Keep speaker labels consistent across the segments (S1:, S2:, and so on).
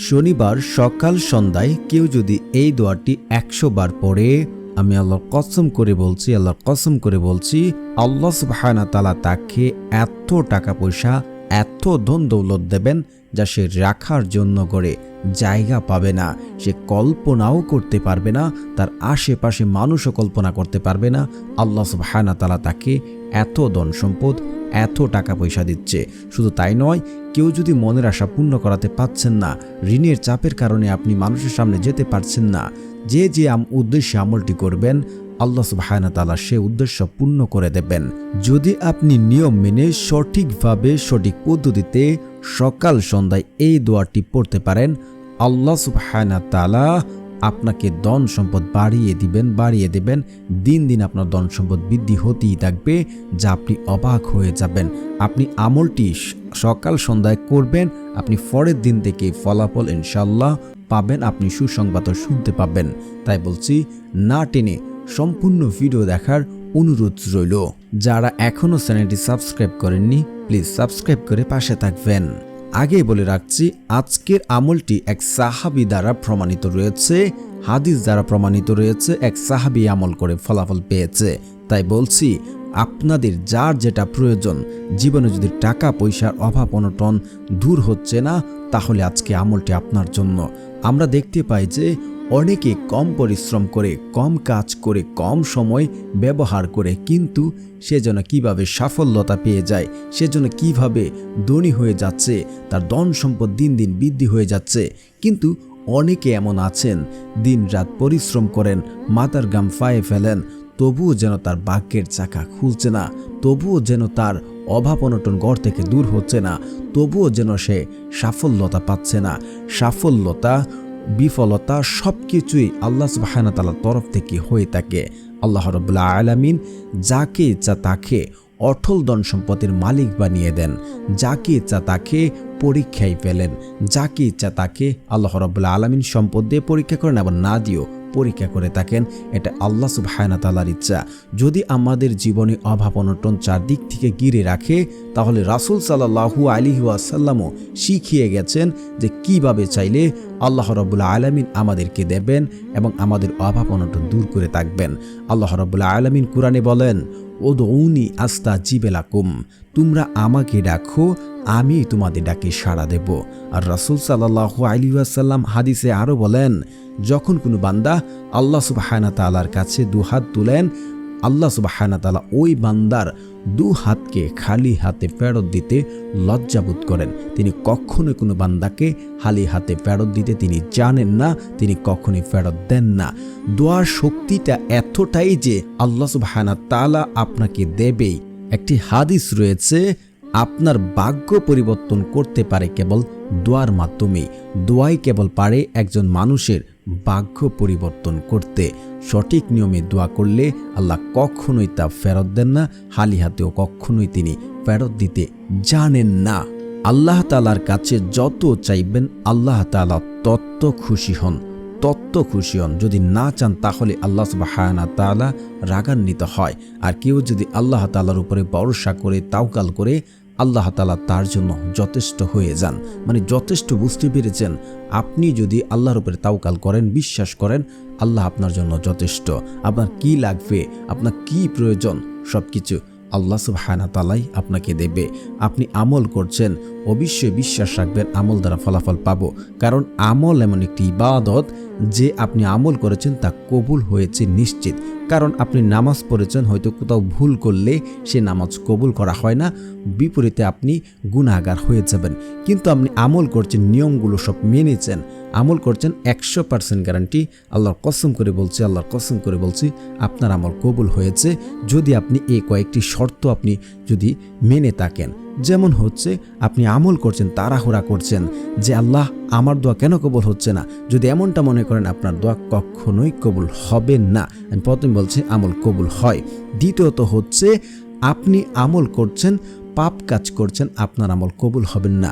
S1: শনিবার সকাল সন্ধ্যায় কেউ যদি এই দোয়াটি 100 বার পড়ে, আমি আল্লাহর কসম করে বলছি আল্লাহ সুবহানাহু ওয়া তাআলা তাকে এত টাকা পয়সা, এত ধন দৌলত দেবেন যা সে রাখার জন্য করে জায়গা পাবে না, সে কল্পনাও করতে পারবে না, তার আশেপাশে মানুষও কল্পনা করতে পারবে না। আল্লাহ সুবহানাহু ওয়া তাআলা তাকে এত ধন সম্পদ, এত টাকা পয়সা দিচ্ছে। শুধু তাই নয়, কেউ যদি মনের আশা পূর্ণ করাতে পারছেন না, ঋণের চাপের কারণে আপনি মানুষের সামনে যেতে পারছেন না, যে উদ্দেশ্যে আমলটি করবেন আল্লাহ সুবহানাহু ওয়া তাআলা সে উদ্দেশ্য পূর্ণ করে দেবেন। যদি আপনি নিয়ম মেনে সঠিকভাবে সঠিক পদ্ধতিতে সকাল সন্ধ্যায় এই দোয়াটি পড়তে পারেন, আল্লাহ সুবহানাহু ওয়া তাআলা আপনাকে ধন সম্পদ বাড়িয়ে দিবেন। দিন দিন আপনার ধন সম্পদ বৃদ্ধি হতেই থাকবে, যা আপনি অবাক হয়ে যাবেন। আপনি আমলটি সকাল সন্ধ্যায় করবেন, আপনি পরের দিন থেকে ফলাফল ইনশাআল্লাহ পাবেন, আপনি সুসংবাদও শুনতে পাবেন। তাই বলছি, না টেনে সম্পূর্ণ ভিডিও দেখার অনুরোধ রইল। যারা এখনও চ্যানেলটি সাবস্ক্রাইব করেননি, প্লিজ সাবস্ক্রাইব করে পাশে থাকবেন। আগে বলে রাখছি, আজকের আমলটি এক সাহাবী দ্বারা প্রমাণিত রয়েছে, হাদিস দ্বারা প্রমাণিত রয়েছে, এক সাহাবী আমল করে ফলাফল পেয়েছে। তাই বলছি, আপনাদের যার যেটা প্রয়োজন, জীবনে যদি টাকা পয়সার অভাব অনটন দূর হচ্ছে না, তাহলে আজকে আমলটি আপনার জন্য। আমরা দেখতে পাই যে অনেকে কম পরিশ্রম করে, কম কাজ করে, কম সময় ব্যবহার করে, কিন্তু সে যেন কীভাবে সাফল্যতা পেয়ে যায়, সে যেন কীভাবে ধনী হয়ে যাচ্ছে, তার ধন সম্পদ দিন দিন বৃদ্ধি হয়ে যাচ্ছে। কিন্তু অনেকে এমন আছেন, দিন রাত পরিশ্রম করেন, মাথার ঘাম পায়ে ফেলেন, তবুও যেন তার ভাগ্যের চাকা খুলছে না, তবুও যেন তার অভাব অনটন ঘর থেকে দূর হচ্ছে না, তবুও যেন সে সাফল্যতা পাচ্ছে না। সাফল্যতা, বিফলতা সবকিছুই আল্লাহ সুবহানাহু ওয়া তাআলার তরফ থেকে হয়ে থাকে। আল্লাহ রাব্বুল আলামিন যাকে ইচ্ছা তাকে অটল ধন সম্পদের মালিক বানিয়ে দেন, যাকে ইচ্ছা তাকে পরীক্ষায় ফেলেন, যাকে ইচ্ছা তাকে আল্লাহ রাব্বুল আলামিন সম্পদ দিয়ে পরীক্ষা করেন, আবার না দিয়েও পরীক্ষা করে থাকেন। এটা আল্লাহ সুবহানাহু ওয়া তাআলার ইচ্ছা। যদি আমাদের জীবনে অভাব অনটন চারদিক থেকে ঘিরে রাখে, তাহলে রাসূল সাল্লাল্লাহু আলাইহি ওয়াসাল্লামও শিখিয়ে গেছেন যে কিভাবে চাইলে আল্লাহ রাব্বুল আলামিন আমাদেরকে দেবেন এবং আমাদের অভাব অনটন দূর করে থাকবেন। আল্লাহ রাব্বুল আলামিন কুরআনে বলেন, উদউনি আস্তাজিব লাকুম, তোমরা আমাকে ডাকো, আমি তোমাদের ডাকে সাড়া দেব। আর রাসূল সাল্লাল্লাহু আলাইহি ওয়াসাল্লাম হাদিসে আরও বলেন, যখন কোনো বান্দা আল্লাহ সুবহানাহু ওয়া তাআলার কাছে দুহাত তুলেন, আল্লাহ সুবহানাহু ওয়া তাআলা ওই বান্দার দু হাতকে খালি হাতে ফেরত দিতে লজ্জাবোধ করেন। তিনি কখনোই কোনো বান্দাকে খালি হাতে ফেরত দিতে তিনি জানেন না, তিনি কখনোই ফেরত দেন না। দোয়ার শক্তিটা এতটাই যে আল্লাহ সুবহানাহু ওয়া তাআলা আপনাকে দেবেই। একটি হাদিস রয়েছে, আপনার ভাগ্য পরিবর্তন করতে পারে কেবল দোয়ার মাধ্যমে। দোয়াই কেবল পারে একজন মানুষের ভাগ্য পরিবর্তন করতে। সঠিক নিয়মে দোয়া করলে আল্লাহ কখনোই তা ফেরত দেন না, খালি হাতেও কখনোই তিনি ফেরত দিতে জানেন না। আল্লাহ তাআলার কাছে যত চাইবেন আল্লাহ তাআলা তত খুশি হন। যদি না চান তাহলে আল্লাহ সুবহানাহু ওয়া তাআলা রাগান্বিত হয়। আর কেউ যদি আল্লাহ তাআলার উপরে ভরসা করে, তাওয়াক্কুল করে, আল্লাহ তাআলা তার জন্য যথেষ্ট হয়ে যান। মানে যথেষ্ট, বুঝতে পেরেছেন? আপনি যদি আল্লাহর উপরে তাওয়াক্কুল করেন, বিশ্বাস করেন, আল্লাহ আপনার জন্য যথেষ্ট। আপনার কি লাগবে, আপনার কি প্রয়োজন, সবকিছু আল্লাহ সুবহানাহু ওয়া তাআলাই আপনাকে দেবে। আপনি আমল করছেন, অবশ্যই বিশ্বাস রাখবেন আমল দ্বারা ফলাফল পাবো। কারণ আমল এমন একটি ইবাদত যে আপনি আমল করেছেন তা কবুল হয়েছে নিশ্চিত। কারণ আপনি নামাজ পড়েছেন, হয়তো কোথাও ভুল করলে সে নামাজ কবুল করা হয় না, বিপরীতে আপনি গুনাহগার হয়ে যাবেন। কিন্তু আপনি আমল করছেন, নিয়মগুলো সব মেনেছেন, আমল করছেন, 100% গ্যারান্টি। আল্লাহর কসম করে বলছি আপনার আমল কবুল হয়েছে, যদি আপনি এই কয়েকটি শর্ত আপনি যদি মেনে থাকেন। যেমন হচ্ছে, আপনি আমল করছেন, তাড়াহুড়া করছেন যে আল্লাহ আমার দোয়া কেন কবুল হচ্ছে না। যদি এমনটা মনে করেন, আপনার দোয়া কখনোই কবুল হবে না। আমি প্রথমে বলছি আমল কবুল হয়। দ্বিতীয়ত হচ্ছে, আপনি আমল করছেন, পাপ কাজ করছেন, আপনার আমল কবুল হবেন না।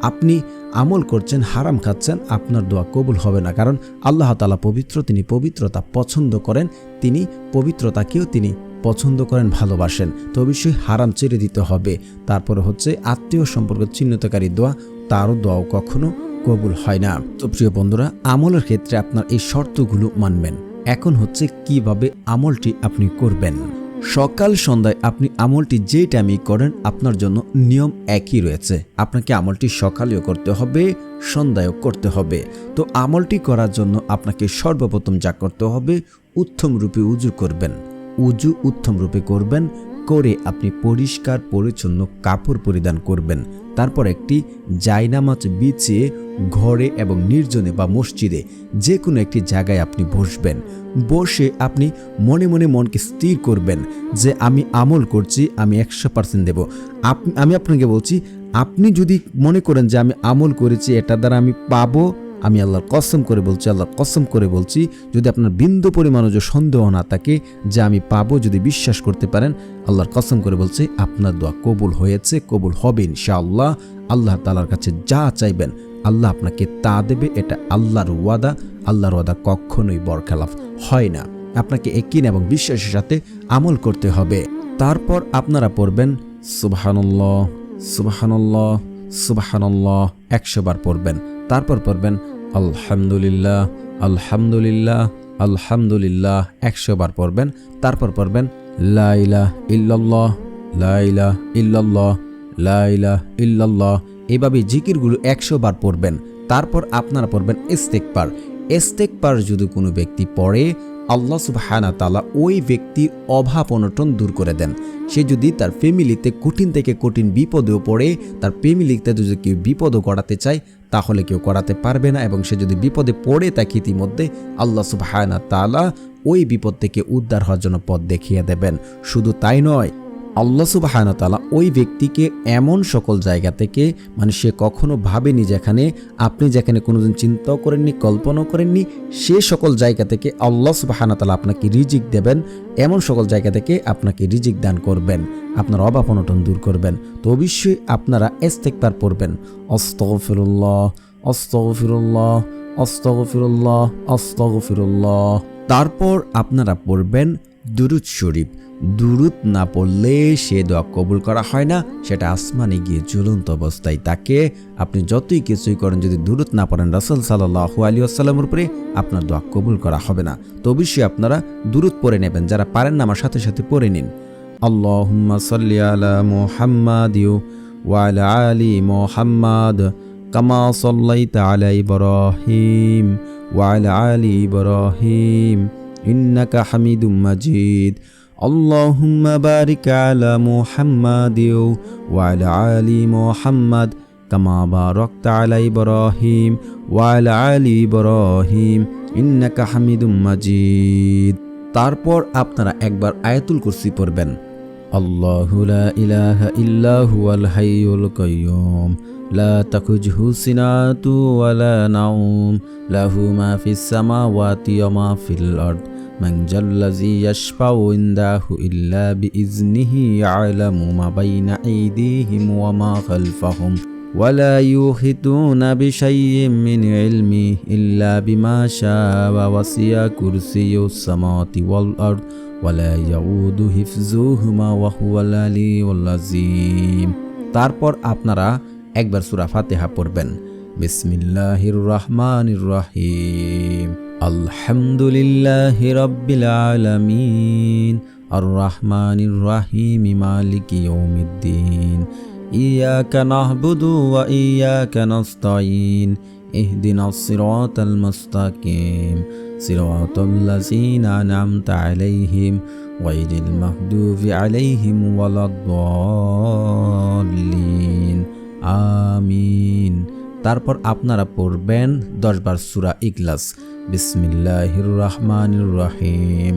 S1: আপনি আমল করছেন, হারাম খাচ্ছেন, আপনার দোয়া কবুল হবে না। কারণ আল্লাহ তাআলা পবিত্র, তিনি পবিত্রতা পছন্দ করেন, তিনি পবিত্রতাকেও তিনি পছন্দ করেন, ভালোবাসেন। তো অবশ্যই হারাম ছেড়ে দিতে হবে। তারপরে হচ্ছে আত্মীয় সম্পর্ক চিহ্নিতকারী দোয়া, তারও দোয়াও কখনো কবুল হয় না। তো প্রিয় বন্ধুরা, আমলের ক্ষেত্রে আপনার এই শর্তগুলো মানবেন। এখন হচ্ছে কিভাবে আমলটি আপনি করবেন। সকাল সন্ধ্যায় আপনি আমলটি যে টাইমে করেন আপনার জন্য নিয়ম একই রয়েছে। আপনাকে আমলটি সকালেও করতে হবে, সন্ধ্যায়ও করতে হবে। তো আমলটি করার জন্য আপনাকে সর্বপ্রথম যা করতে হবে, উত্তম রূপে উজু করবেন। উজু উত্তম রূপে করবেন, করে আপনি পরিষ্কার পরিচ্ছন্ন কাপড় পরিধান করবেন। তারপর একটি জায়নামাজ বিছিয়ে ঘরে এবং নির্জনে বা মসজিদে যে কোনো একটি জায়গায় আপনি বসবেন। বসে আপনি মনে মনে মনকে স্থির করবেন যে আমি আমল করছি, আমি 100% দেব। আমি আপনাকে বলছি, আপনি যদি মনে করেন যে আমি আমল করেছি, এটা দ্বারা আমি পাবো, আমি আল্লাহর কসম করে বলছি, আল্লাহর কসম করে বলছি, যদি আপনার বিন্দু পরিমাণও যে সন্দেহ না থাকে যে আমি পাবো, যদি বিশ্বাস করতে পারেন, আল্লাহর কসম করে বলছি আপনার দোয়া কবুল হয়েছে, কবুল হবে ইনশাআল্লাহ। আল্লাহ তাআলার কাছে যা চাইবেন আল্লাহ আপনাকে তা দেবে। এটা আল্লাহর ওয়াদা। আল্লাহর ওয়াদা কখনোই বরখেলাফ হয় না। আপনাকে ইয়াকিন এবং বিশ্বাসের সাথে আমল করতে হবে। তারপর আপনারা পড়বেন সুবহানাল্লাহ, সুবহানাল্লাহ, সুবহানাল্লাহ 100 বার পড়বেন। তারপর পড়বেন আলহামদুলিল্লাহ, আলহামদুলিল্লাহ, আলহামদুলিল্লাহ 100 বার পড়বেন। তারপর পড়বেন লা ইলাহা ইল্লাল্লাহ, লা ইলাহা ইল্লাল্লাহ, লা ইলাহা ইল্লাল্লাহ। এভাবে জিকিরগুলো 100 বার পড়বেন। তারপর আপনারা পড়বেন ইস্তেগফার। ইস্তেগফার যদি কোনো ব্যক্তি পড়ে, আল্লাহ সুবহানাহু ওয়া তাআলা ওই ব্যক্তির অভাব অনটন দূর করে দেন। সে যদি তার ফ্যামিলিতে কঠিন থেকে কঠিন বিপদেও পড়ে, তার ফ্যামিলিতে যদি কেউ বিপদও করাতে চায় তাহলে কেউ করাতে পারবে না। এবং সে যদি বিপদে পড়ে থাকে ইতিমধ্যে, আল্লাহ সুবহানাহু ওয়া তাআলা ওই বিপদ থেকে উদ্ধার হওয়ার জন্য পথ দেখিয়ে দেবেন। শুধু তাই নয়, আল্লাহ সুবহানাহু ওয়া তাআলা ওই ব্যক্তিকে এমন সকল জায়গা থেকে, মানে সে কখনো ভাবেনি, আপনি যেখানে কোনোদিন চিন্তাও করেননি, কল্পনাও করেননি, সে সকল জায়গা থেকে আল্লাহ সুবহানাহু ওয়া তাআলা আপনাকে রিজিক দেবেন। এমন সকল জায়গা থেকে আপনাকে রিজিক দান করবেন, আপনার অভাব অনটন দূর করবেন। তো অবশ্যই আপনারা ইস্তেগফার পড়বেন। আস্তাগফিরুল্লাহ, আস্তাগফিরুল্লাহ, আস্তাগফিরুল্লাহ, আস্তাগফিরুল্লাহ। তারপর আপনারা পড়বেন দুরুদ শরীফ। দুরুদ না পড়লে সে দোয়া কবুল করা হয় না, সেটা আসমানে গিয়ে ঝুলন্ত অবস্থায় তাকে। আপনি যতই কিছুই করেন, যদি দুরুদ না পড়েন রাসূল সাল্লাল্লাহু আলাইহি ওয়াসাল্লামের উপরে, আপনার দোয়া কবুল করা হবে না। তো অবশ্যই আপনারা দুরুদ পড়ে নেবেন। যারা পারেন না আমার সাথে সাথে পড়ে নিন। আল্লাহুম্মা সাল্লি আলা মুহাম্মাদ ওয়া আলা আলি মুহাম্মাদ কামা সাল্লাইতা আলা ইব্রাহিম ওয়া আলা আলি ইব্রাহিম ইন্নাকা হামিদুম মাজিদ। اللهم بارك على محمد وعلى آل محمد كما باركت على إبراهيم وعلى آل إبراهيم إنك حميد مجيد। তারপর আপনারা একবার আয়াতুল কুরসি পড়বেন। আল্লাহু লা ইলাহা ইল্লা হুয়াল হাইয়ুল কাইয়্যুম লা তাখুযুহু সিনাতু ওয়া লা নাওম লাহু মা ফিস সামাওয়াতি ওয়া মা ফিল আরদ من ذا الذي يشفع عنده إلا بإذنه يعلم ما بين أيديهم وما خلفهم ولا يحيطون بشيء من علمه إلا بما شاء وسع كرسيه السماوات والأرض ولا يؤود حفظهما وهو العلي العظيم। তারপর আপনারা একবার সূরা ফাতিহা পড়বেন। বিসমিল্লাহির রহমানির রহিম আলহামদুলিল্লাহি রাব্বিল আলামিন আর রহমানির রহিম মালিকি ইয়াউমিদ্দিন ইয়াকা না'বুদু ওয়া ইয়াকা নাস্তাঈন ইহদিনাস সিরাতাল মুস্তাকিম সিরাতাল লাযিনা আন'আমতা আলাইহিম গায়রিল মাগদুবি আলাইহিম ওয়ালাদ-দাল্লিন আমিন। তারপর আপনারা পড়বেন 10 বার সূরা ইখলাস। বিসমিল্লাহির রহমানির রহিম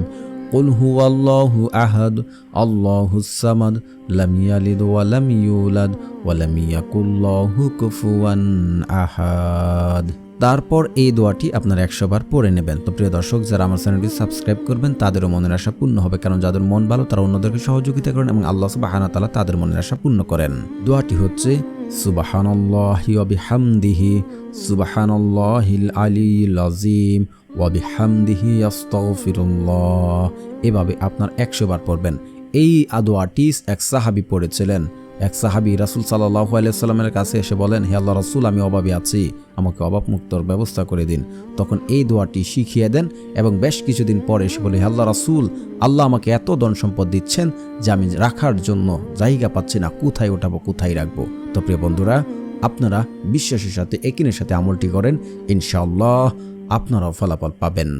S1: কুল হুয়াল্লাহু আহাদ আল্লাহুস সামাদ লাম ইয়ালিদ ওয়া লাম ইউলাদ ওয়া লাম ইয়াকুল লাহু কুফুয়ান আহাদ। তারপর এই দোয়াটি আপনারা 100 বার পড়ে নেবেন। তো প্রিয় দর্শক, যারা আমার চ্যানেলটি সাবস্ক্রাইব করবেন তাদেরও মনের আশা পূর্ণ হবে, কারণ যাদের মন ভালো তারা অন্যদেরকে সহযোগিতা করেন এবং আল্লাহ সুবহানাহু ওয়া তাআলা তাদের মনের আশা পূর্ণ করেন। দোয়াটি হচ্ছে সুবহানাল্লাহি ওয়া বিহামদিহি সুবহানাল্লাহিল আলিয়্যিল আযীম ওয়া বিহামদিহি আস্তাগফিরুল্লাহ। এভাবে আপনার 100 বার পড়বেন। এই দোয়াটি এক সাহাবী পড়েছিলেন। এক সাহাবী রাসূল সাল্লাল্লাহু আলাইহি ওয়াসাল্লামের কাছে এসে বলেন, হে আল্লাহ রাসূল, আমি অভাবে আছি, আমাকে অভাবমুক্তর ব্যবস্থা করে দিন। তখন এই দোয়াটি শিখিয়ে দেন এবং বেশ কিছুদিন পরে এসে বলে, হে আল্লাহ রাসূল, আল্লাহ আমাকে এত ধন সম্পদ দিচ্ছেন যে আমি রাখার জন্য জায়গা পাচ্ছি না, কোথায় ওঠাবো, কোথায় রাখবো। তো প্রিয় বন্ধুরা, আপনারা বিশ্বাসের সাথে একিনের সাথে আমলটি করেন, ইনশাআল্লাহ আপনারাও ফলাফল পাবেন।